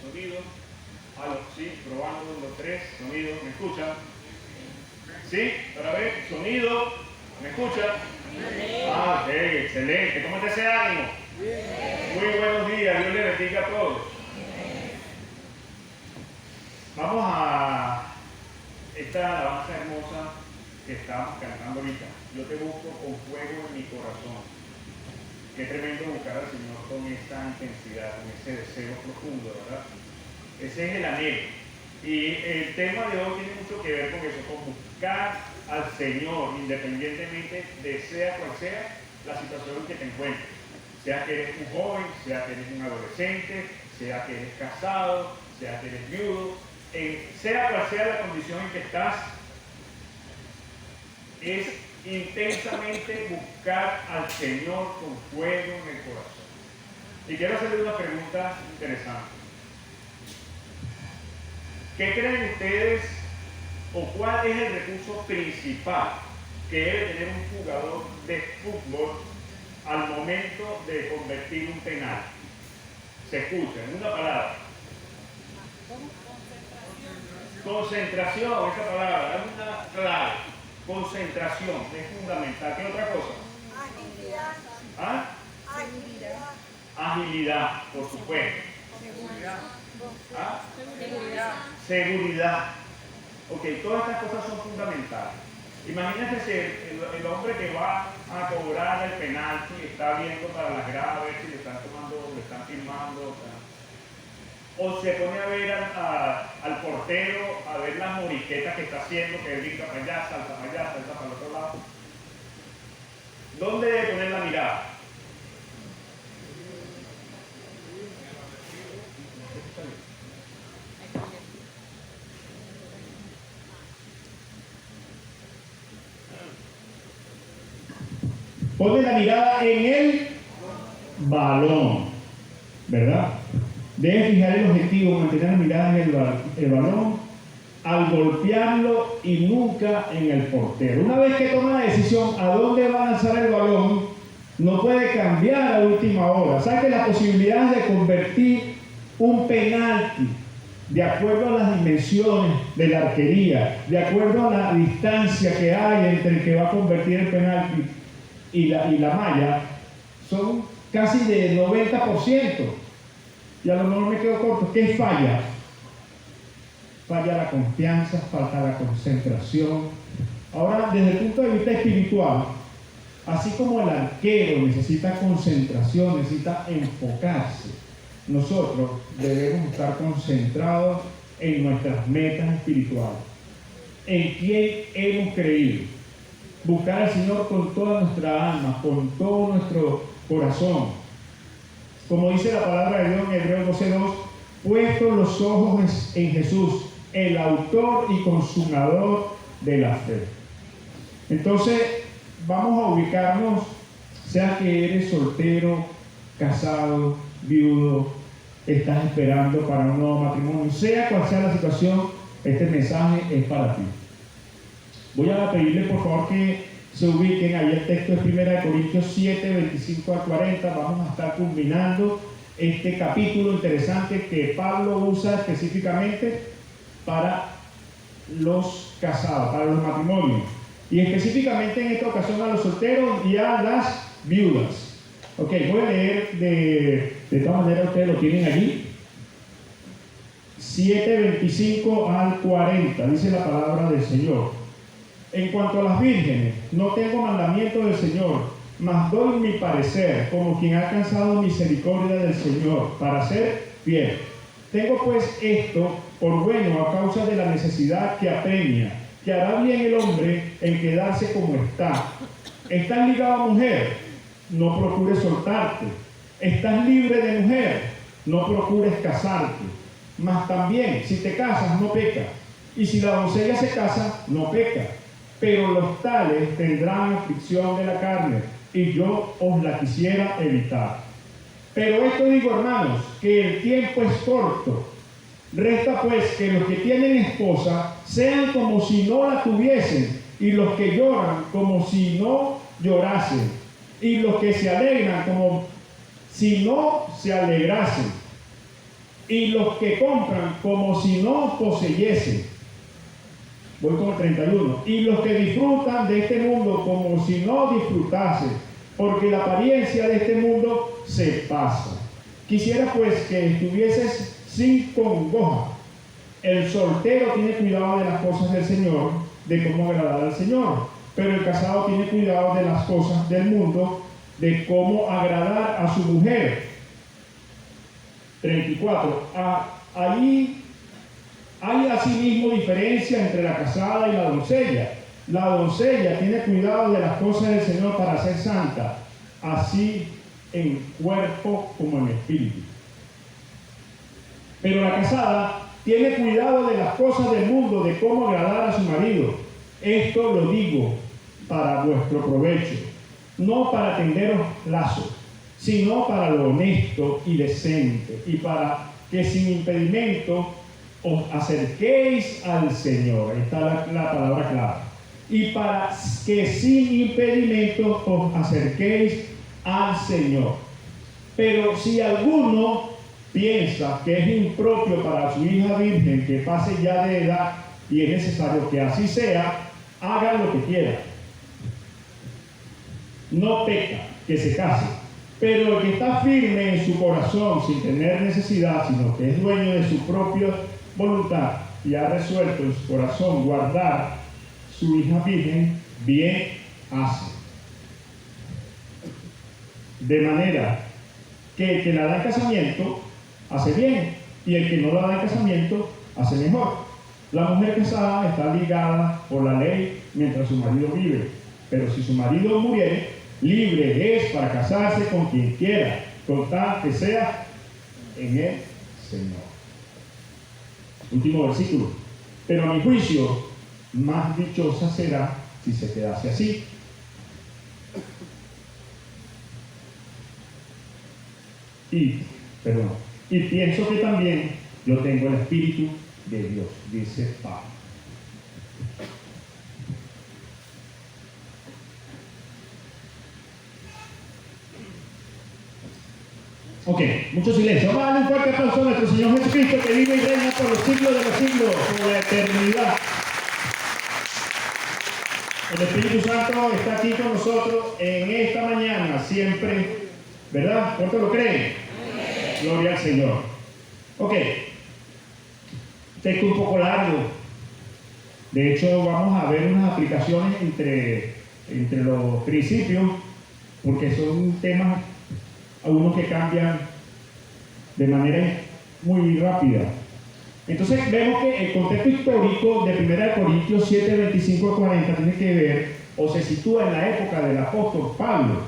Sonido. Aló, sí, probando, 1, 2, 3, sonido, ¿me escuchan? ¿Sí? Otra vez, sonido, ¿me escuchan? Ah, ok, excelente. ¿Cómo está ese ánimo? Muy buenos días, Dios les bendiga a todos. Vamos a esta alabanza hermosa que estamos cantando ahorita. Yo te busco con fuego en mi corazón. Qué tremendo buscar al Señor con esta intensidad, con ese deseo profundo, ¿verdad? Ese es el anhelo. Y el tema de hoy tiene mucho que ver con eso, con buscar al Señor, independientemente de sea cual sea la situación en que te encuentres. Sea que eres un joven, sea que eres un adolescente, sea que eres casado, sea que eres viudo, sea cual sea la condición en que estás, es intensamente buscar al Señor con fuego en el corazón. Y quiero hacerle una pregunta interesante. ¿Qué creen ustedes o cuál es el recurso principal que debe tener un jugador de fútbol al momento de convertir un penal? Se escucha en una palabra. Concentración, esa palabra es una clave. Concentración es fundamental. ¿Qué otra cosa? Agilidad. ¿Ah? Agilidad, por supuesto. Seguridad. ¿Ah? Seguridad. Seguridad. Ok, todas estas cosas son fundamentales. Imagínense si el hombre que va a cobrar el penalti está viendo para las graves, si le están tomando, le están filmando, o se pone a ver al portero, a ver las moriquetas que está haciendo, que brinca para allá, salta para allá, salta para el otro lado. ¿Dónde debe poner la mirada? Pone la mirada en el balón, ¿verdad? Debe fijar el objetivo, mantener la mirada en el balón al golpearlo y nunca en el portero. Una vez que toma la decisión a dónde va a lanzar el balón, no puede cambiar a última hora. ¿Sabe que las posibilidades de convertir un penalti de acuerdo a las dimensiones de la arquería, de acuerdo a la distancia que hay entre el que va a convertir el penalti y la malla, son casi de 90%? Y a lo mejor me quedo corto. ¿Qué falla? Falla la confianza, falta la concentración. Ahora, desde el punto de vista espiritual, así como el arquero necesita concentración, necesita enfocarse, nosotros debemos estar concentrados en nuestras metas espirituales, en quién hemos creído. Buscar al Señor con toda nuestra alma, con todo nuestro corazón. Como dice la palabra de Dios en Hebreos 12:2, puestos los ojos en Jesús, el autor y consumador de la fe. Entonces, vamos a ubicarnos, sea que eres soltero, casado, viudo, estás esperando para un nuevo matrimonio, sea cual sea la situación, este mensaje es para ti. Voy a pedirle por favor que se ubiquen ahí. El texto de 1 Corintios 7, 25 a 40. Vamos a estar culminando este capítulo interesante que Pablo usa específicamente para los casados, para los matrimonios, y específicamente en esta ocasión a los solteros y a las viudas. Ok, voy a leer de todas maneras, ustedes lo tienen allí. 7, 25 al 40, dice la palabra del Señor. En cuanto a las vírgenes, no tengo mandamiento del Señor, mas doy mi parecer, como quien ha alcanzado misericordia del Señor, para ser fiel. Tengo pues esto por bueno a causa de la necesidad que apremia, que hará bien el hombre en quedarse como está. ¿Estás ligado a mujer? No procures soltarte. ¿Estás libre de mujer? No procures casarte. Mas también, si te casas, no pecas. Y si la doncella se casa, no peca. Pero los tales tendrán aflicción de la carne, y yo os la quisiera evitar. Pero esto digo, hermanos, que el tiempo es corto. Resta pues que los que tienen esposa sean como si no la tuviesen, y los que lloran como si no llorasen, y los que se alegran como si no se alegrasen. y los que compran como si no poseyesen. Voy con el 31. Y los que disfrutan de este mundo como si no disfrutasen, porque la apariencia de este mundo se pasa. Quisiera pues que estuvieses sin congoja. El soltero tiene cuidado de las cosas del Señor, de cómo agradar al Señor, pero el casado tiene cuidado de las cosas del mundo, de cómo agradar a su mujer. 34. Allí hay asimismo diferencia entre la casada y la doncella. La doncella tiene cuidado de las cosas del Señor para ser santa, así en cuerpo como en espíritu. Pero la casada tiene cuidado de las cosas del mundo, de cómo agradar a su marido. Esto lo digo para vuestro provecho, no para tenderos lazos, sino para lo honesto y decente, y para que sin impedimento os acerquéis al Señor. Ahí está la palabra clave. Y para que sin impedimento os acerquéis al Señor. Pero si alguno piensa que es impropio para su hija virgen que pase ya de edad y es necesario que así sea, haga lo que quiera. No peca, que se case. Pero el que está firme en su corazón sin tener necesidad, sino que es dueño de su propia voluntad y ha resuelto en su corazón guardar su hija virgen, bien hace. De manera que el que la da en casamiento hace bien, y el que no la da en casamiento hace mejor. La mujer casada está ligada por la ley mientras su marido vive, pero si su marido muriere, libre es para casarse con quien quiera, con tal que sea en el Señor. Último versículo. Pero a mi juicio, más dichosa será si se quedase así. Y pienso que también yo tengo el Espíritu de Dios, dice Pablo. Ok, mucho silencio. Vamos a darle un fuerte aplauso a nuestro Señor Jesucristo, que vive y reina por los siglos de los siglos, por la eternidad. El Espíritu Santo está aquí con nosotros en esta mañana, siempre, ¿verdad? ¿Cuánto lo creen? Gloria al Señor. Ok, texto un poco largo. De hecho, vamos a ver unas aplicaciones entre los principios, porque son temas algunos que cambian de manera muy rápida. Entonces vemos que el contexto histórico de 1 Corintios 7, 25 a 40 tiene que ver o se sitúa en la época del apóstol Pablo,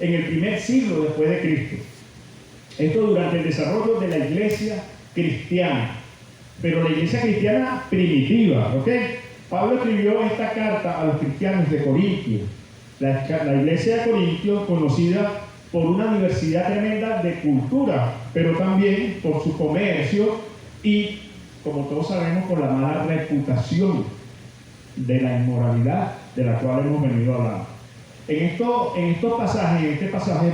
en el primer siglo después de Cristo. Esto durante el desarrollo de la iglesia cristiana, pero la iglesia cristiana primitiva, ¿ok? Pablo escribió esta carta a los cristianos de Corintio, la iglesia de Corintio conocida por una diversidad tremenda de cultura, pero también por su comercio y, como todos sabemos, por la mala reputación de la inmoralidad de la cual hemos venido hablando. En este pasaje,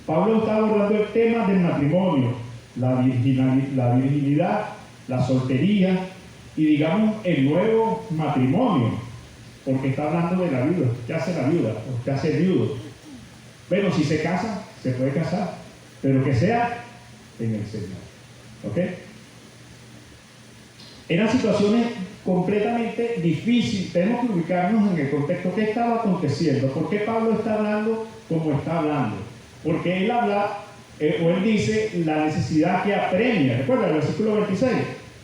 Pablo está abordando el tema del matrimonio, la virginidad, la soltería y, digamos, el nuevo matrimonio, porque está hablando de la viuda. ¿Qué hace la viuda? ¿Qué hace el viudo? Bueno, si se casa, se puede casar, pero que sea en el Señor. ¿Ok? Eran situaciones completamente difíciles. Tenemos que ubicarnos en el contexto. ¿Qué estaba aconteciendo? ¿Por qué Pablo está hablando como está hablando? Porque él habla, o él dice, la necesidad que apremia. Recuerda el versículo 26.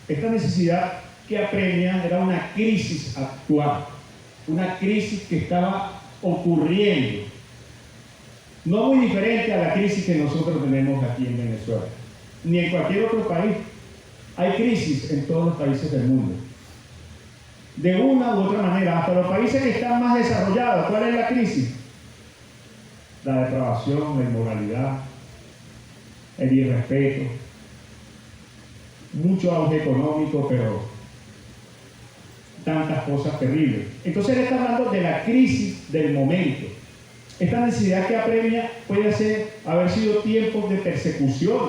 Esta necesidad que apremia era una crisis actual, una crisis que estaba ocurriendo. No muy diferente a la crisis que nosotros tenemos aquí en Venezuela, ni en cualquier otro país. Hay crisis en todos los países del mundo. De una u otra manera, hasta los países que están más desarrollados, ¿cuál es la crisis? La depravación, la inmoralidad, el irrespeto, mucho auge económico, pero tantas cosas terribles. Entonces él está hablando de la crisis del momento. Esta necesidad que apremia puede haber sido tiempos de persecución.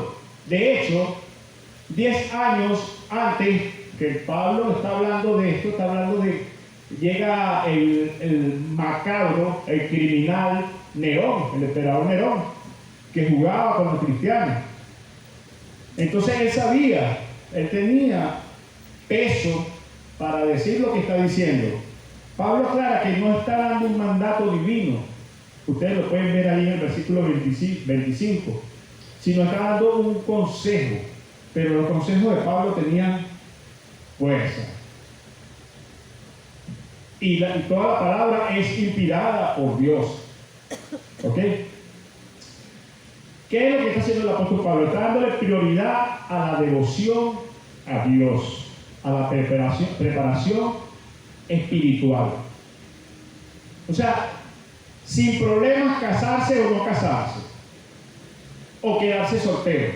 De hecho, 10 años antes que Pablo está hablando de esto, está hablando de, llega el macabro, el criminal Nerón, el emperador Nerón, que jugaba con los cristianos. Entonces él sabía, él tenía peso para decir lo que está diciendo. Pablo aclara que no está dando un mandato divino. Ustedes lo pueden ver ahí en el versículo 25. Sino está dando un consejo. Pero los consejos de Pablo tenían fuerza. Y toda la palabra es inspirada por Dios. ¿Ok? ¿Qué es lo que está haciendo el apóstol Pablo? Está dándole prioridad a la devoción a Dios, a la preparación espiritual. O sea, sin problemas casarse o no casarse, o quedarse soltero.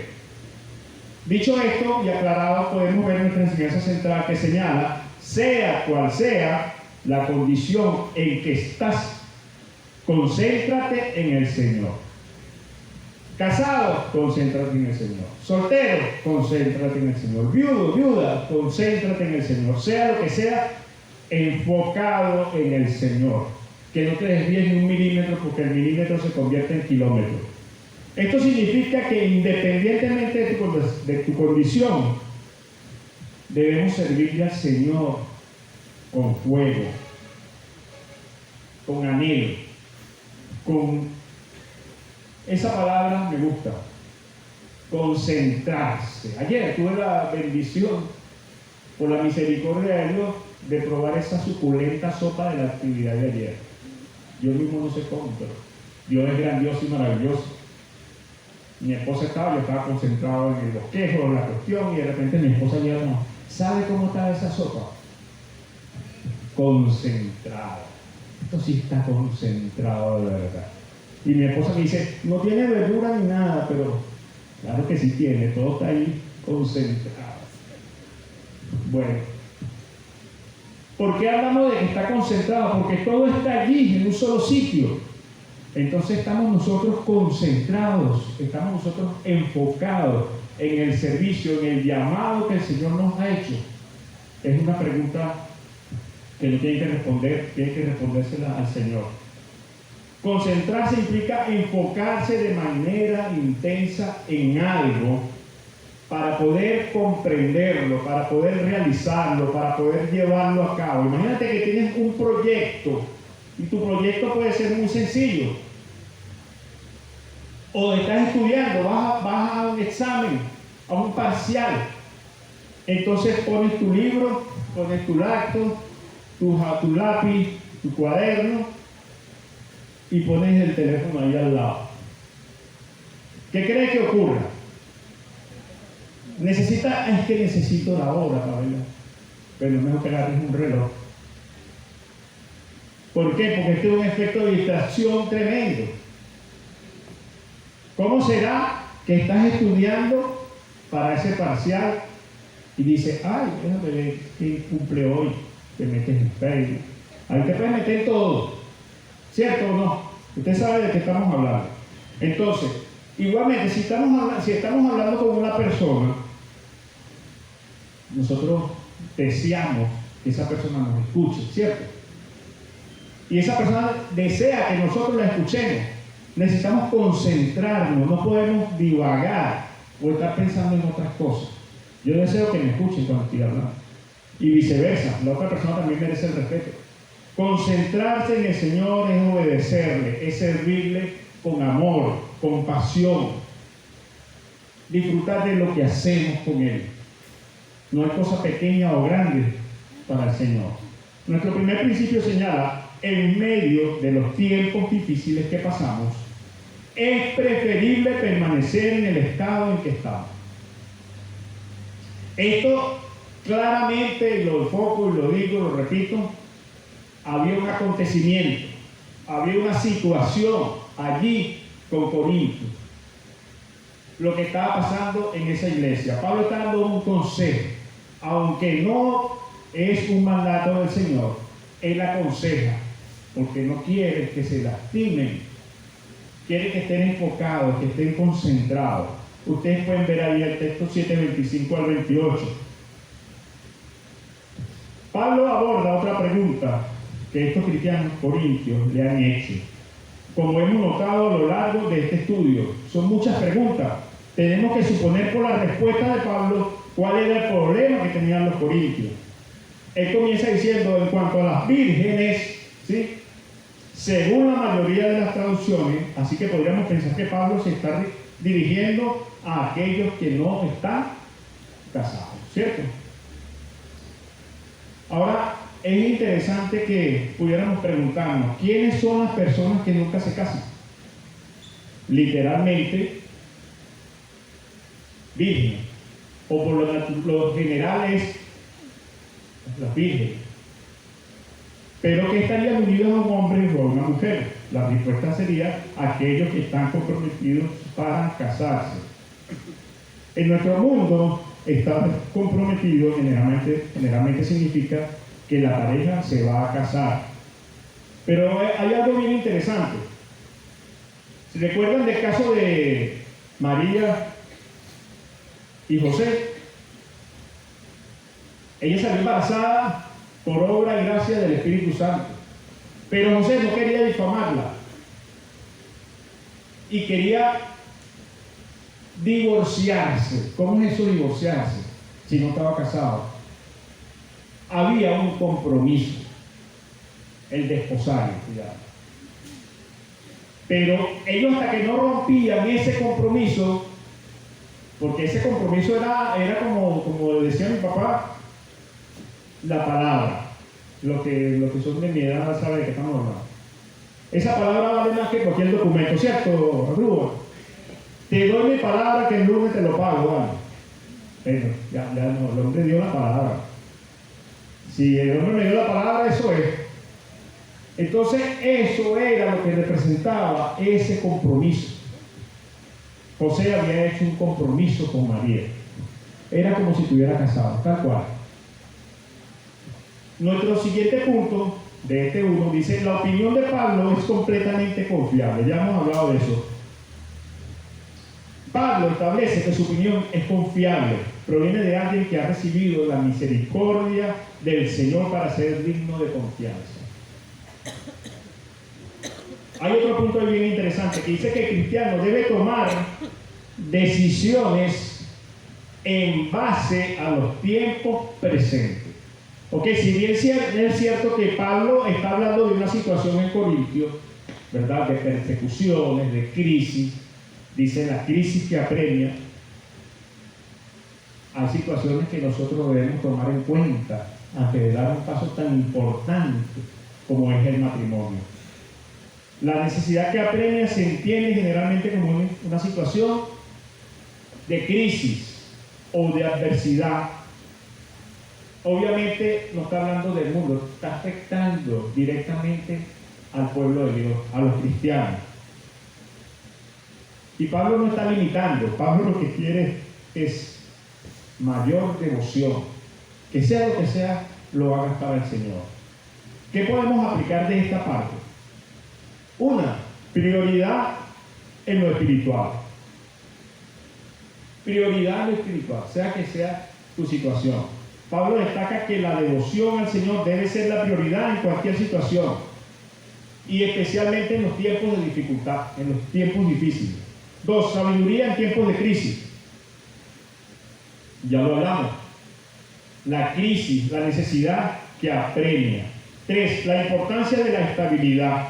Dicho esto y aclarado, podemos ver nuestra enseñanza central que señala, sea cual sea la condición en que estás, concéntrate en el Señor. Casado, concéntrate en el Señor. Soltero, concéntrate en el Señor. Viudo, viuda, concéntrate en el Señor. Sea lo que sea, enfocado en el Señor. Que no te desvíes ni un milímetro, porque el milímetro se convierte en kilómetro. Esto significa que independientemente de tu condición, debemos servirle al Señor con fuego, con anhelo, con... Esa palabra me gusta, concentrarse. Ayer tuve la bendición, por la misericordia de Dios, de probar esa suculenta sopa de la actividad de ayer. Yo mismo no sé cómo, pero Dios es grandioso y maravilloso. Mi esposa yo estaba concentrado en el bosquejo, en la cuestión, y de repente mi esposa llega como, ¿sabe cómo está esa sopa? Concentrado. Esto sí está concentrado de verdad. Y mi esposa me dice, no tiene verdura ni nada, pero claro que sí tiene, todo está ahí concentrado. Bueno, ¿por qué hablamos de que está concentrado? Porque todo está allí, en un solo sitio. Entonces estamos nosotros concentrados, estamos nosotros enfocados en el servicio, en el llamado que el Señor nos ha hecho. Es una pregunta que no tienen que responder, tienen que respondérsela al Señor. Concentrarse implica enfocarse de manera intensa en algo para poder comprenderlo, para poder realizarlo, para poder llevarlo a cabo. Imagínate que tienes un proyecto y tu proyecto puede ser muy sencillo. O estás estudiando, vas a un examen, a un parcial. Entonces pones tu libro, pones tu laptop, tu lápiz, tu cuaderno, y pones el teléfono ahí al lado. ¿Qué crees que ocurra? Es que necesito la hora para verla. Pero es mejor que agarres un reloj. ¿Por qué? Porque este es un efecto de distracción tremendo. ¿Cómo será que estás estudiando para ese parcial y dices, ay, déjame ver quién cumple hoy? Te metes en Facebook. Ahí te puedes meter todo. ¿Cierto o no? Usted sabe de qué estamos hablando. Entonces, igualmente, si estamos hablando con una persona, nosotros deseamos que esa persona nos escuche, ¿cierto? Y esa persona desea que nosotros la escuchemos. Necesitamos concentrarnos, no podemos divagar o estar pensando en otras cosas. Yo deseo que me escuchen cuando estoy hablando. Y viceversa, la otra persona también merece el respeto. Concentrarse en el Señor es obedecerle, es servirle con amor, con pasión. Disfrutar de lo que hacemos con Él. No hay cosa pequeña o grande para el Señor. Nuestro primer principio señala, en medio de los tiempos difíciles que pasamos, es preferible permanecer en el estado en que estamos. Esto claramente lo enfoco y lo digo, lo repito, había un acontecimiento, había una situación allí con Corinto, lo que estaba pasando en esa iglesia. Pablo está dando un consejo, aunque no es un mandato del Señor, él aconseja, porque no quiere que se lastimen, quiere que estén enfocados, que estén concentrados. Ustedes pueden ver ahí el texto 7:25 al 28. Pablo aborda otra pregunta que estos cristianos corintios le han hecho. Como hemos notado a lo largo de este estudio, son muchas preguntas. Tenemos que suponer por la respuesta de Pablo cuál era el problema que tenían los corintios. Él comienza diciendo, en cuanto a las vírgenes, ¿sí?, según la mayoría de las traducciones, así que podríamos pensar que Pablo se está dirigiendo a aquellos que no están casados, ¿cierto? Ahora, es interesante que pudiéramos preguntarnos, ¿quiénes son las personas que nunca se casan? Literalmente, virgen, o por lo general es las vírgenes. Pero ¿qué estarían unidos a un hombre o a una mujer? La respuesta sería aquellos que están comprometidos para casarse. En nuestro mundo, estar comprometido generalmente significa que la pareja se va a casar. Pero hay algo bien interesante. ¿Se recuerdan del caso de María y José? Ella salió embarazada por obra y gracia del Espíritu Santo. Pero José no quería difamarla. Y quería divorciarse. ¿Cómo es eso, divorciarse? Si no estaba casado. Había un compromiso. El desposario, cuidado. Pero ellos, hasta que no rompían ese compromiso, porque ese compromiso era como decía mi papá, la palabra. Los que son de mi edad saben de qué estamos hablando. Esa palabra vale más que cualquier documento, ¿cierto, Rubén? Te doy mi palabra que el lunes te lo pago, ¿vale? Bueno, ya no, el hombre dio la palabra. Si el hombre me dio la palabra, eso es. Entonces, eso era lo que representaba ese compromiso. José había hecho un compromiso con María. Era como si estuviera casado, tal cual. Nuestro siguiente punto de este 1 dice: la opinión de Pablo es completamente confiable. Ya hemos hablado de eso. Pablo establece que su opinión es confiable, proviene de alguien que ha recibido la misericordia del Señor para ser digno de confianza. Hay otro punto bien interesante que dice que el cristiano debe tomar decisiones en base a los tiempos presentes. Ok, si bien es cierto que Pablo está hablando de una situación en Corintios, ¿verdad?, de persecuciones, de crisis, dice la crisis que apremia, hay situaciones que nosotros debemos tomar en cuenta antes de dar un paso tan importante como es el matrimonio. La necesidad que apremia se entiende generalmente como una situación de crisis o de adversidad. Obviamente no está hablando del mundo, está afectando directamente al pueblo de Dios, a los cristianos. Y Pablo no está limitando, Pablo lo que quiere es mayor devoción, que sea lo que sea, lo haga para el Señor. ¿Qué podemos aplicar de esta parte? Una, prioridad en lo espiritual. Prioridad en lo espiritual, sea que sea tu situación. Pablo destaca que la devoción al Señor debe ser la prioridad en cualquier situación, y especialmente en los tiempos de dificultad, en los tiempos difíciles. 2, sabiduría en tiempos de crisis. Ya lo hablamos. La crisis, la necesidad que apremia. 3, la importancia de la estabilidad.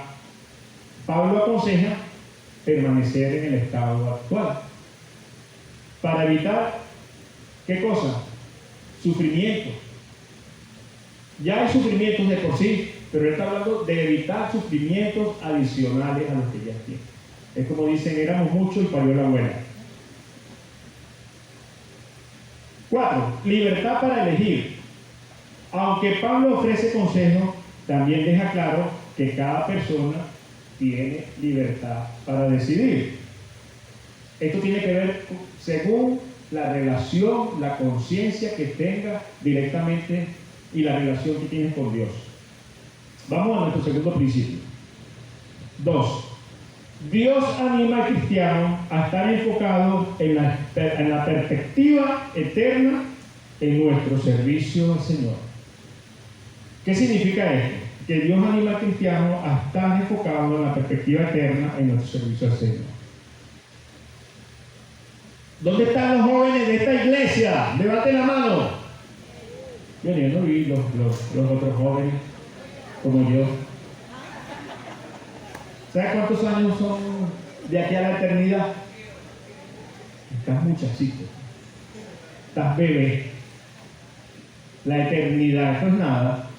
Pablo aconseja permanecer en el estado actual para evitar, ¿qué cosa? Sufrimiento. Ya hay sufrimientos de por sí, pero él está hablando de evitar sufrimientos adicionales a los que ya tienen. Es como dicen, éramos muchos y parió la abuela. 4, libertad para elegir. Aunque Pablo ofrece consejo, también deja claro que cada persona tiene libertad para decidir. Esto tiene que ver según la relación, la conciencia que tenga directamente y la relación que tienes con Dios. Vamos a nuestro segundo principio. 2. Dios anima al cristiano a estar enfocado en la perspectiva eterna en nuestro servicio al Señor. ¿Qué significa esto? Que Dios anima al cristiano a estar enfocado en la perspectiva eterna en nuestro servicio al Señor. ¿Dónde están los jóvenes de esta iglesia? Levanten la mano. Yo no vi los otros jóvenes como yo. ¿Sabes cuántos años son de aquí a la eternidad? Estás muchachito. Estás bebé. La eternidad, esto es nada.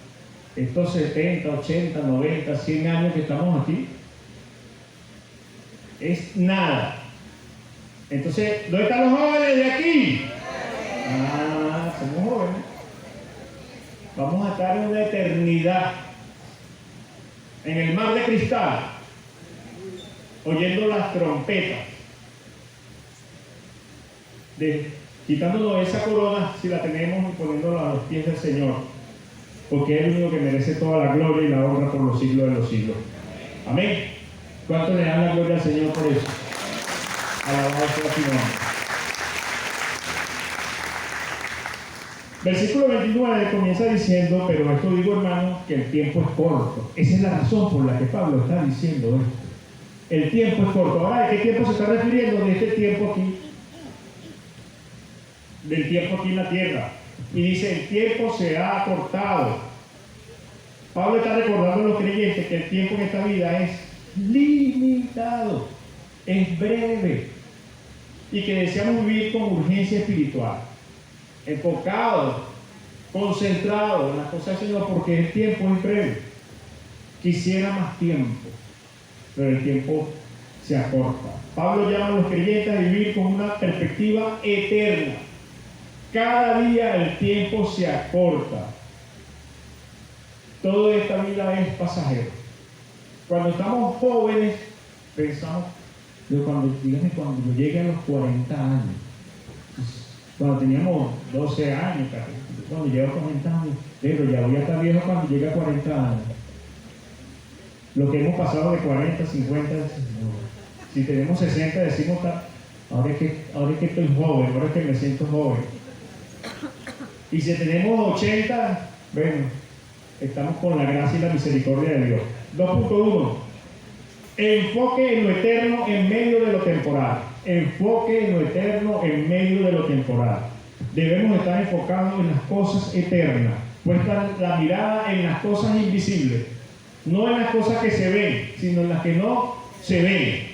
Estos 70, 80, 90, 100 años que estamos aquí, es nada. Entonces, ¿dónde están los jóvenes de aquí? Ah, somos jóvenes. Vamos a estar en una eternidad en el mar de cristal, oyendo las trompetas, quitándonos esa corona si la tenemos y poniéndola a los pies del Señor, porque es el único que merece toda la gloria y la honra por los siglos de los siglos. Amén. ¿Cuánto le dan la gloria al Señor por eso? Alabado sea su nombre. Versículo 29 comienza diciendo: pero esto digo, hermanos, que el tiempo es corto. Esa es la razón por la que Pablo está diciendo esto. El tiempo es corto. Ahora, ¿de qué tiempo se está refiriendo? De este tiempo aquí. Del tiempo aquí en la tierra. Y dice: el tiempo se ha acortado. Pablo está recordando a los creyentes que el tiempo en esta vida es limitado, es breve, y que deseamos vivir con urgencia espiritual, enfocado, concentrado en las cosas del Señor, porque el tiempo es breve. Quisiera más tiempo, pero el tiempo se acorta. Pablo llama a los creyentes a vivir con una perspectiva eterna. Cada día el tiempo se acorta. Toda esta vida es pasajero. Cuando estamos jóvenes, pensamos, cuando yo llegue a los 40 años, cuando teníamos 12 años, cuando llego a 40 años, pero ya voy a estar viejo cuando llegue a 40 años. Lo que hemos pasado de 40, 50, si tenemos 60, decimos, ahora es que estoy joven, ahora es que me siento joven. Y si tenemos 80, bueno, estamos con la gracia y la misericordia de Dios. 2.1. Enfoque en lo eterno en medio de lo temporal. Enfoque en lo eterno en medio de lo temporal. Debemos estar enfocados en las cosas eternas. Puesta la mirada en las cosas invisibles. No en las cosas que se ven, sino en las que no se ven.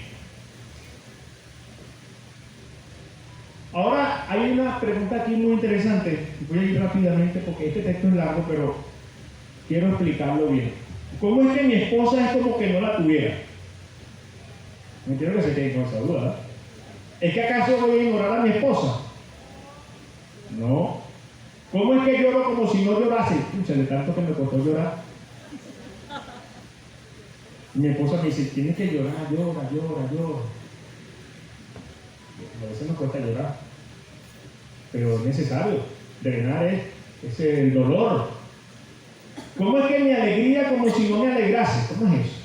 Ahora hay una pregunta aquí muy interesante. Voy a ir rápidamente porque este texto es largo, pero quiero explicarlo bien. ¿Cómo es que mi esposa es como que no la tuviera? No quiero que se queden con esa duda, ¿verdad? ¿Es que acaso voy a ignorar a mi esposa? No. ¿Cómo es que lloro como si no llorase? Pucha, de tanto que me costó llorar. Mi esposa me dice: tienes que llorar, llora. A veces nos cuesta llorar, pero es necesario. Drenar es el dolor. ¿Cómo es que mi alegría como si no me alegrase? ¿Cómo es eso?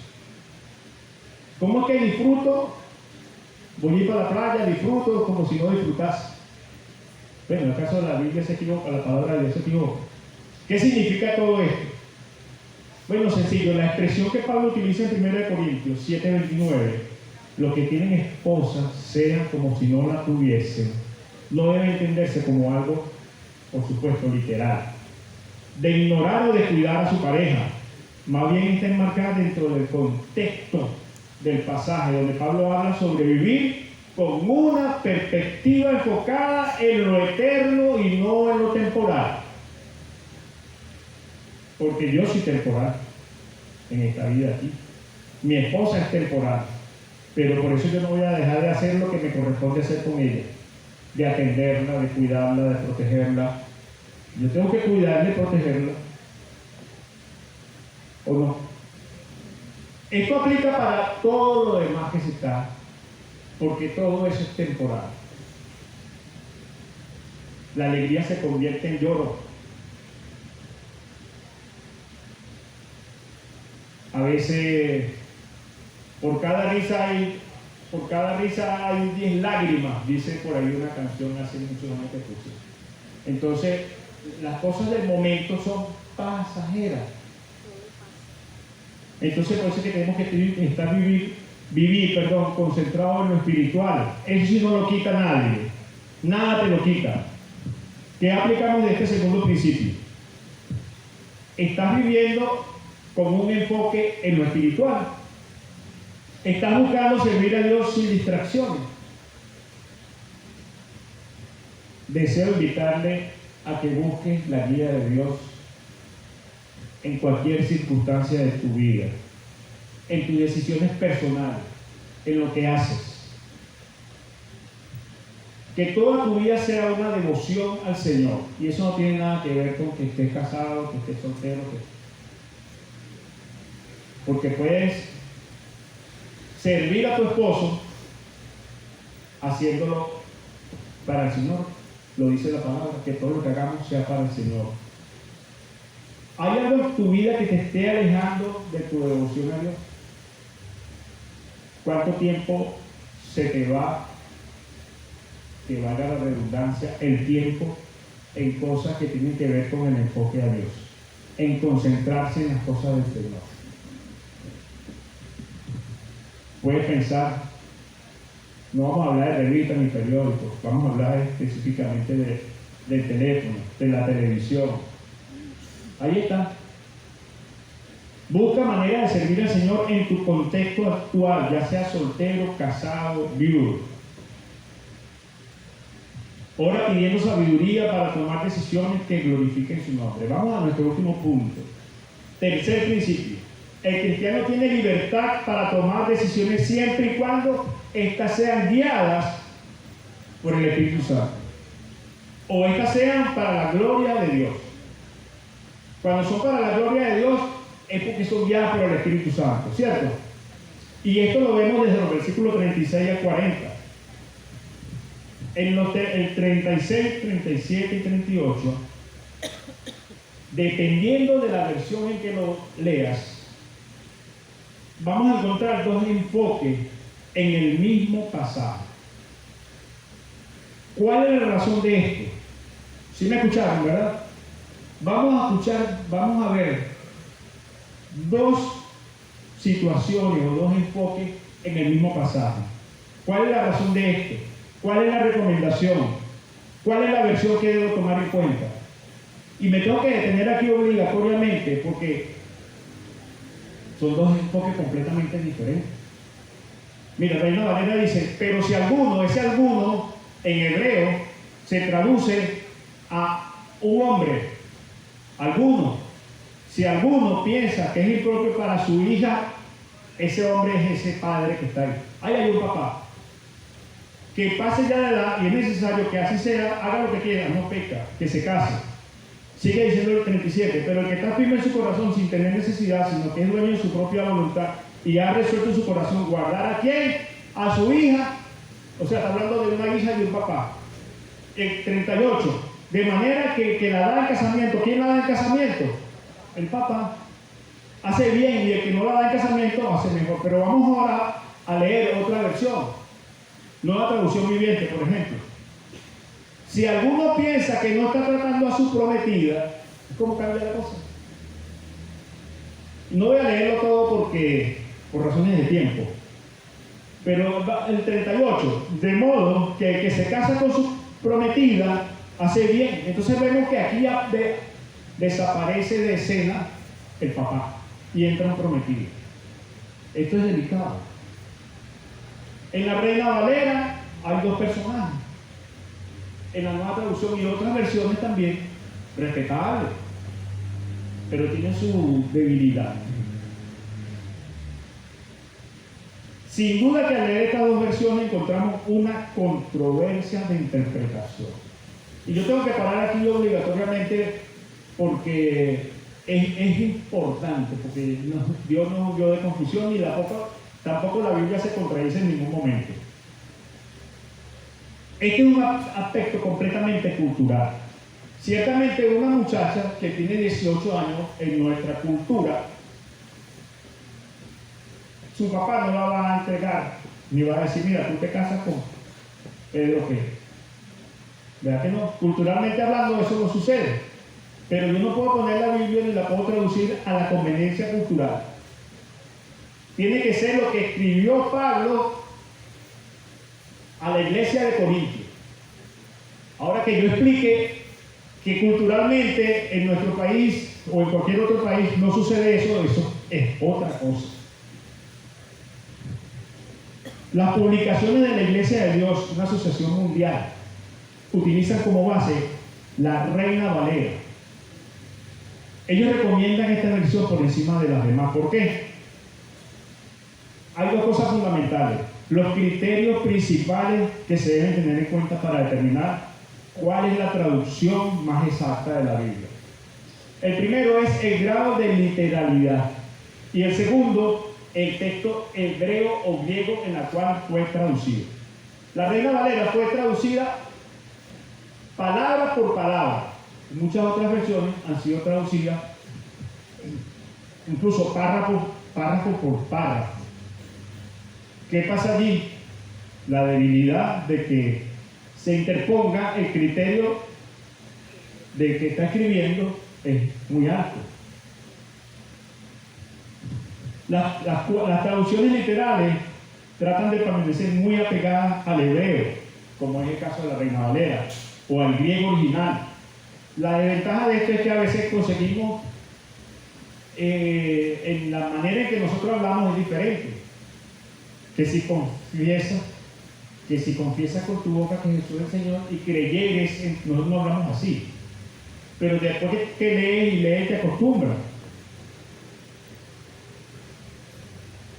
¿Cómo es que disfruto? Voy a ir para la playa, disfruto como si no disfrutase. Bueno, en el caso de la Biblia se equivoca, la palabra de Dios se equivoca. ¿Qué significa todo esto? Bueno, sencillo, la expresión que Pablo utiliza en 1 Corintios 7:29, los que tienen esposa sean como si no la tuviesen, no debe entenderse como algo, por supuesto, literal, de ignorar o de cuidar a su pareja. Más bien está enmarcada dentro del contexto del pasaje, donde Pablo habla sobre vivir con una perspectiva enfocada en lo eterno y no en lo temporal. Porque yo soy temporal en esta vida aquí. Mi esposa es temporal, pero por eso yo no voy a dejar de hacer lo que me corresponde hacer con ella, de atenderla, de cuidarla, de protegerla. Yo tengo que cuidarla y protegerla, ¿o no? Esto aplica para todo lo demás que se está, porque todo eso es temporal. La alegría se convierte en lloro. A veces Por cada risa hay 10 lágrimas, dice por ahí una canción hace muchos años que escuché. Entonces, las cosas del momento son pasajeras. Entonces, por eso es que tenemos que vivir, concentrados en lo espiritual. Eso sí no lo quita nadie. Nada te lo quita. ¿Qué aplicamos de este segundo principio? Estás viviendo con un enfoque en lo espiritual. Estás buscando servir a Dios sin distracciones. Deseo invitarle a que busques la guía de Dios en cualquier circunstancia de tu vida, en tus decisiones personales, en lo que haces. Que toda tu vida sea una devoción al Señor. Y eso no tiene nada que ver con que estés casado, que estés soltero. Porque puedes servir a tu esposo haciéndolo para el Señor. Lo dice la palabra, que todo lo que hagamos sea para el Señor. ¿Hay algo en tu vida que te esté alejando de tu devoción a Dios? ¿Cuánto tiempo se te va, que valga la redundancia, el tiempo en cosas que tienen que ver con el enfoque a Dios, en concentrarse en las cosas del Señor? Puedes pensar, no vamos a hablar de revistas ni periódicos, vamos a hablar específicamente del teléfono, de la televisión. Ahí está. Busca manera de servir al Señor en tu contexto actual, ya sea soltero, casado, viudo. Ora pidiendo sabiduría para tomar decisiones que glorifiquen su nombre. Vamos a nuestro último punto. Tercer principio. El cristiano tiene libertad para tomar decisiones siempre y cuando éstas sean guiadas por el Espíritu Santo. O éstas sean para la gloria de Dios. Cuando son para la gloria de Dios, es porque son guiadas por el Espíritu Santo, ¿cierto? Y esto lo vemos desde los versículos 36 al 40. En el 36, 37 y 38, dependiendo de la versión en que lo leas, vamos a encontrar dos enfoques en el mismo pasaje. ¿Cuál es la razón de esto? ¿Sí me escucharon, verdad? Vamos a ver dos situaciones o dos enfoques en el mismo pasaje. ¿Cuál es la razón de esto? ¿Cuál es la recomendación? ¿Cuál es la versión que debo tomar en cuenta? Y me tengo que detener aquí obligatoriamente porque son dos enfoques completamente diferentes. Mira, Reina Valera dice, pero si alguno, ese alguno en hebreo se traduce a un hombre, alguno. Si alguno piensa que es impropio para su hija, ese hombre es ese padre que está ahí. Ahí hay un papá que pase ya de edad y es necesario que así sea, haga lo que quiera, no peca, que se case. Sigue diciendo el 37, pero el que está firme en su corazón sin tener necesidad, sino que es dueño de su propia voluntad y ha resuelto en su corazón guardar a quién, a su hija, o sea, está hablando de una hija y de un papá. El 38, de manera que la da en casamiento. ¿Quién la da en casamiento? El papá. Hace bien, y el que no la da en casamiento hace mejor. Pero vamos ahora a leer otra versión, Nueva Traducción Viviente, por ejemplo. Si alguno piensa que no está tratando a su prometida, ¿cómo cambia la cosa? No voy a leerlo todo por razones de tiempo. Pero el 38, de modo que el que se casa con su prometida hace bien. Entonces vemos que aquí ya desaparece de escena el papá y entra un prometido. Esto es delicado. En la Reina Valera hay dos personajes. En la Nueva Traducción y otras versiones también, respetables, pero tienen su debilidad. Sin duda que al leer estas dos versiones encontramos una controversia de interpretación. Y yo tengo que parar aquí obligatoriamente porque es importante, porque Dios no dio de confusión y tampoco la Biblia se contradice en ningún momento. Este es un aspecto completamente cultural. Ciertamente una muchacha que tiene 18 años en nuestra cultura, su papá no la va a entregar, ni va a decir, mira, tú te casas con Pedro que. ¿Verdad que no? Culturalmente hablando, eso no sucede. Pero yo no puedo poner la Biblia ni la puedo traducir a la conveniencia cultural. Tiene que ser lo que escribió Pablo a la iglesia de Corintio. Ahora que yo explique que culturalmente en nuestro país o en cualquier otro país no sucede eso, eso es otra cosa. Las publicaciones de la Iglesia de Dios, una asociación mundial, utilizan como base la Reina Valera. Ellos recomiendan esta versión por encima de las demás. ¿Por qué? Hay dos cosas fundamentales. Los criterios principales que se deben tener en cuenta para determinar cuál es la traducción más exacta de la Biblia. El primero es el grado de literalidad. Y el segundo, el texto hebreo o griego en la cual fue traducido. La Reina Valera fue traducida palabra por palabra. Muchas otras versiones han sido traducidas incluso párrafo por párrafo. ¿Qué pasa allí? La debilidad de que se interponga el criterio de que está escribiendo es muy alto. Las traducciones literales tratan de permanecer muy apegadas al hebreo, como es el caso de la Reina Valera, o al griego original. La desventaja de esto es que a veces conseguimos, en la manera en que nosotros hablamos es diferente. Que si confiesas con tu boca que Jesús es el Señor y creyeres, nosotros no hablamos así. Pero después que lees y lees te acostumbras.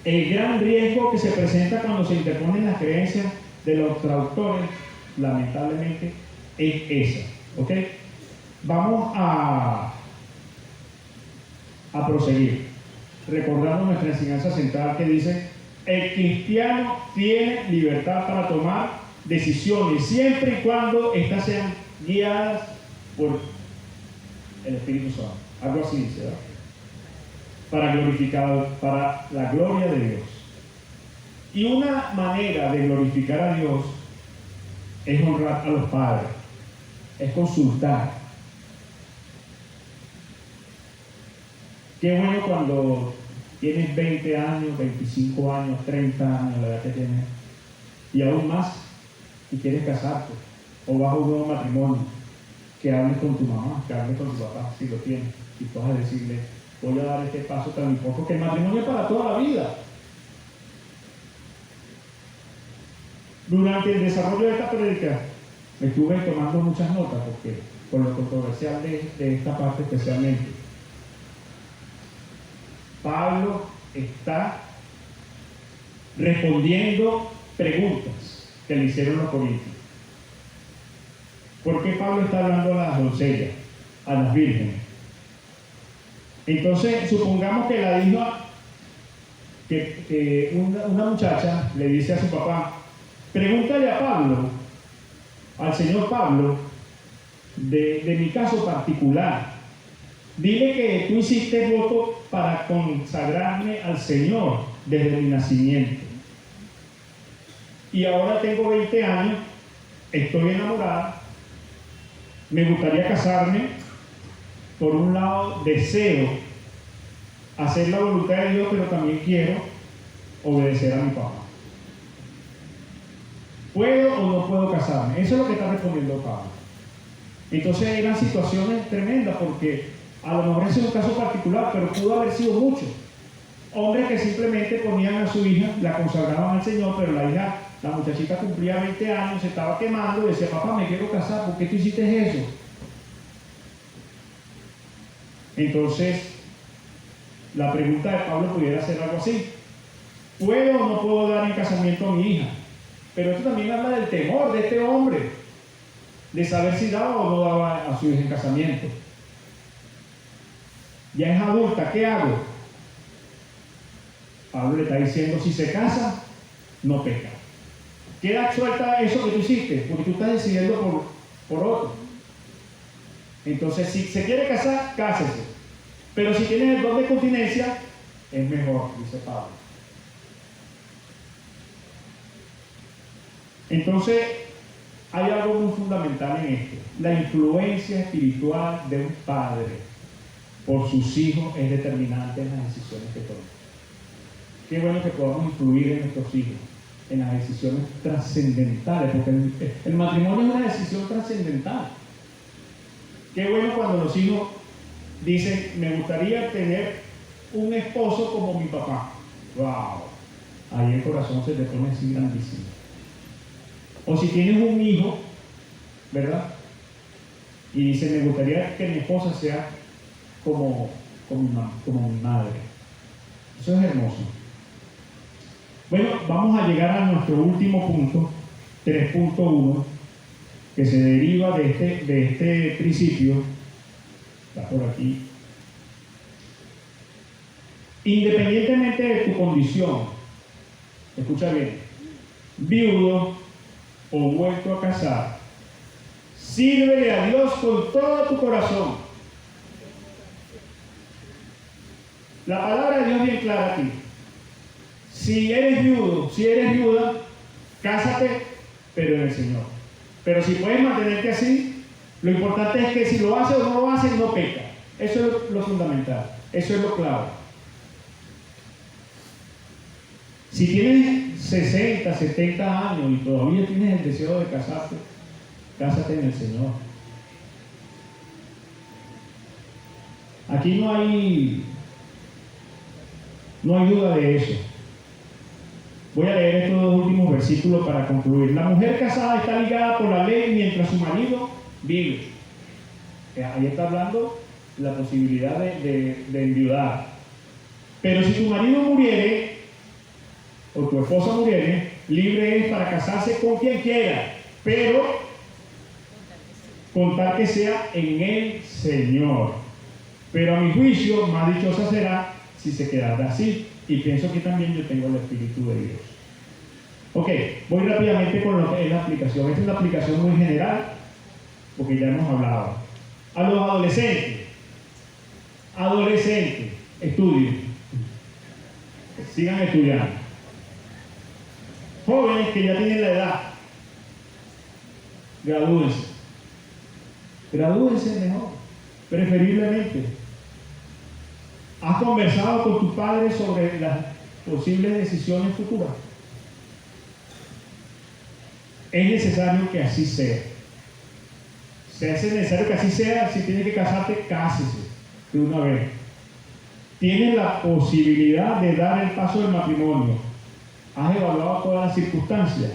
El gran riesgo que se presenta cuando se interponen las creencias de los traductores, lamentablemente, es esa. ¿Ok? Vamos a proseguir, recordando nuestra enseñanza central que dice: el cristiano tiene libertad para tomar decisiones siempre y cuando éstas sean guiadas por el Espíritu Santo. Algo así dice, ¿verdad? Para la gloria de Dios. Y una manera de glorificar a Dios es honrar a los padres, es consultar. Qué bueno cuando tienes 20 años, 25 años, 30 años, la edad que tienes, y aún más, y quieres casarte, o vas a un nuevo matrimonio, que hables con tu mamá, que hables con tu papá, si lo tienes, y puedas decirle: voy a dar este paso tan importante, porque el matrimonio es para toda la vida. Durante el desarrollo de esta prédica, me estuve tomando muchas notas, porque por lo controversial de esta parte especialmente, Pablo está respondiendo preguntas que le hicieron los corintios. ¿Por qué Pablo está hablando a las doncellas, a las vírgenes? Entonces, supongamos que la hija, una muchacha le dice a su papá: pregúntale a Pablo, al señor Pablo, de mi caso particular. Dile que tú hiciste voto para consagrarme al Señor desde mi nacimiento. Y ahora tengo 20 años, estoy enamorada, me gustaría casarme. Por un lado, deseo hacer la voluntad de Dios, pero también quiero obedecer a mi papá. ¿Puedo o no puedo casarme? Eso es lo que está respondiendo Pablo. Entonces eran situaciones tremendas, porque a lo mejor ese es un caso particular, pero pudo haber sido mucho. Hombres que simplemente ponían a su hija, la consagraban al Señor, pero la muchachita cumplía 20 años, se estaba quemando y decía: papá, me quiero casar, ¿por qué tú hiciste eso? Entonces, la pregunta de Pablo pudiera ser algo así: ¿puedo o no puedo dar en casamiento a mi hija? Pero esto también habla del temor de este hombre, de saber si daba o no daba a su hija en casamiento. Ya es adulta, ¿qué hago? Pablo le está diciendo: si se casa, no peca. Queda suelta eso que tú hiciste, porque tú estás decidiendo por otro. Entonces, si se quiere casar, cásese. Pero si tienes el don de continencia, es mejor, dice Pablo. Entonces, hay algo muy fundamental en esto. La influencia espiritual de un padre por sus hijos es determinante en las decisiones que toman. Qué bueno que podamos influir en nuestros hijos, en las decisiones trascendentales, porque el matrimonio es una decisión trascendental. Qué bueno cuando los hijos dicen, me gustaría tener un esposo como mi papá. ¡Wow! Ahí el corazón se te pone así grandísimo. O si tienes un hijo, ¿verdad? Y dice, me gustaría que mi esposa sea como mi madre. Eso es hermoso. Bueno, vamos a llegar a nuestro último punto, 3.1, que se deriva de este principio. Está por aquí. Independientemente de tu condición, escucha bien, viudo o vuelto a casar, sírvele a Dios con todo tu corazón. La palabra de Dios es bien clara aquí. Si eres viudo, si eres viuda, cásate, pero en el Señor. Pero si puedes mantenerte así, lo importante es que si lo haces o no lo haces, no peca. Eso es lo fundamental, eso es lo clave. Si tienes 60, 70 años y todavía tienes el deseo de casarte, cásate en el Señor. Aquí no hay duda de eso. Voy a leer estos dos últimos versículos para concluir. La mujer casada está ligada por la ley mientras su marido vive. Ahí está hablando la posibilidad de enviudar. Pero si tu marido muriere, o tu esposa muriere, libre es para casarse con quien quiera, pero con tal que sea en el Señor. Pero a mi juicio, más dichosa será si se quedara así. Y pienso que también yo tengo el Espíritu de Dios. Ok, voy rápidamente con lo que es la aplicación. Esta es una aplicación muy general, porque ya hemos hablado. A los adolescentes, estudien, sigan estudiando. Jóvenes que ya tienen la edad, gradúense mejor, preferiblemente. ¿Has conversado con tu padre sobre las posibles decisiones futuras? Es necesario que así sea. Si es necesario que así sea, si tienes que casarte, cásese de una vez. Tienes la posibilidad de dar el paso del matrimonio. ¿Has evaluado todas las circunstancias?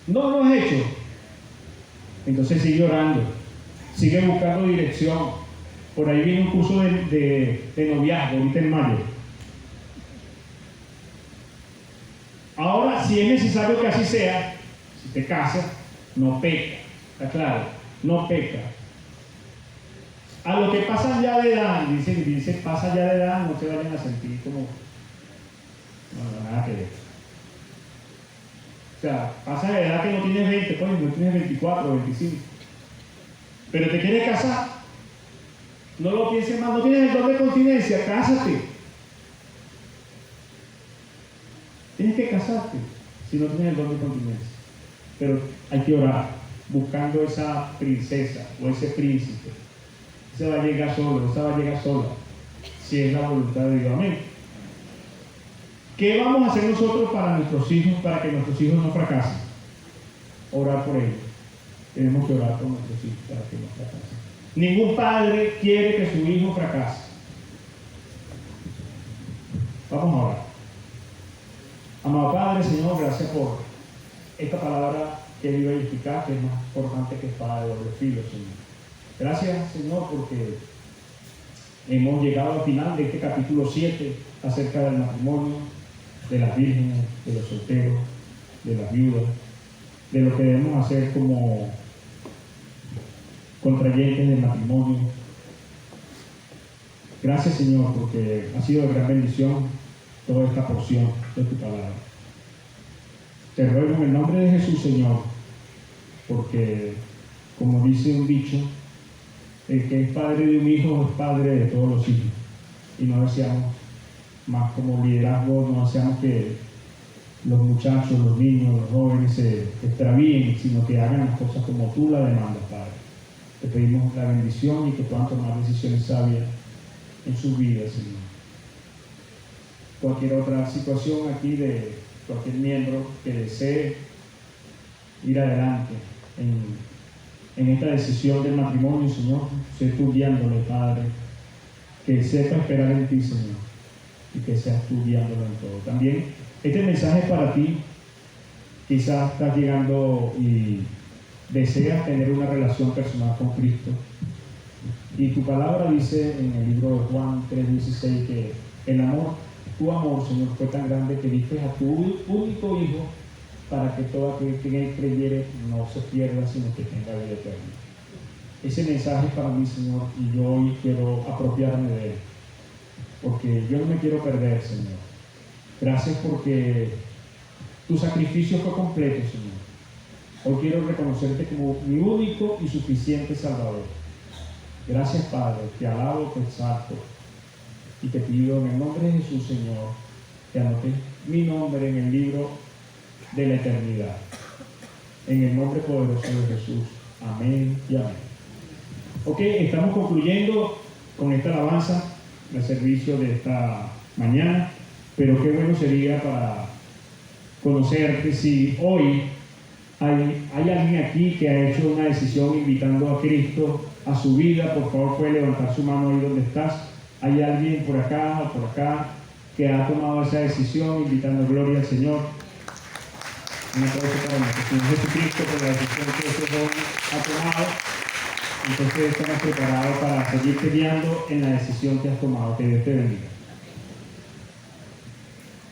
No lo has hecho. Entonces sigue orando, sigue buscando dirección. Por ahí viene un curso de noviazgo, ahorita en mayo. Ahora, si es necesario que así sea, si te casas, no peca. ¿Está claro? No peca. A los que pasan ya de edad, dice pasa ya de edad, no se vayan a sentir como... No, nada que ver. O sea, pasa de edad que no tienes 20, pues no tienes 24 o 25. Pero te quieres casar. No lo pienses más, no tienes el don de continencia, cásate. Tienes que casarte si no tienes el don de continencia. Pero hay que orar, buscando esa princesa o ese príncipe. Ese va a llegar solo, esa va a llegar sola, si es la voluntad de Dios. Amén. ¿Qué vamos a hacer nosotros para nuestros hijos, para que nuestros hijos no fracasen? Orar por ellos. Tenemos que orar por nuestros hijos para que no fracasen. Ningún padre quiere que su hijo fracase. Vamos a orar. Amado Padre, Señor, gracias por esta palabra que viva y eficaz, que es más importante que espada de doble filo, Señor. Gracias, Señor, porque hemos llegado al final de este capítulo 7 acerca del matrimonio, de las vírgenes, de los solteros, de las viudas, de lo que debemos hacer como contrayentes del matrimonio. Gracias, Señor, porque ha sido de gran bendición toda esta porción de tu palabra. Te ruego en el nombre de Jesús, Señor, porque, como dice un dicho, el que es padre de un hijo es padre de todos los hijos. Y no deseamos más como liderazgo, no deseamos que los muchachos, los niños, los jóvenes se extravíen, sino que hagan las cosas como tú la demandas, Padre. Te pedimos la bendición y que puedan tomar decisiones sabias en sus vidas, Señor. Cualquier otra situación aquí de cualquier miembro que desee ir adelante en esta decisión del matrimonio, Señor, sé tú guiándole, Padre, que sepa esperar en ti, Señor, y que seas tú guiándolo en todo. También este mensaje es para ti. Quizás estás llegando y deseas tener una relación personal con Cristo, y tu palabra dice en el libro de Juan 3:16 que tu amor, Señor, fue tan grande que diste a tu único Hijo para que todo aquel que en él creyere no se pierda, sino que tenga vida eterna. Ese mensaje es para mí, Señor, y yo hoy quiero apropiarme de él, porque yo no me quiero perder, Señor. Gracias porque tu sacrificio fue completo, Señor. Hoy quiero reconocerte como mi único y suficiente Salvador. Gracias, Padre, te alabo, te exalto y te pido en el nombre de Jesús, Señor, que anotes mi nombre en el libro de la eternidad. En el nombre poderoso de Jesús. Amén y amén. Ok, estamos concluyendo con esta alabanza, el servicio de esta mañana, pero qué bueno sería para conocerte si hoy hay alguien aquí que ha hecho una decisión invitando a Cristo a su vida. Por favor, puede levantar su mano ahí donde estás. Hay alguien por acá o por acá que ha tomado esa decisión invitando gloria al Señor. Un aplauso para nuestro Señor Jesucristo por la decisión que ese joven ha tomado. Entonces estamos preparados para seguirte guiando en la decisión que has tomado. Que Dios te bendiga.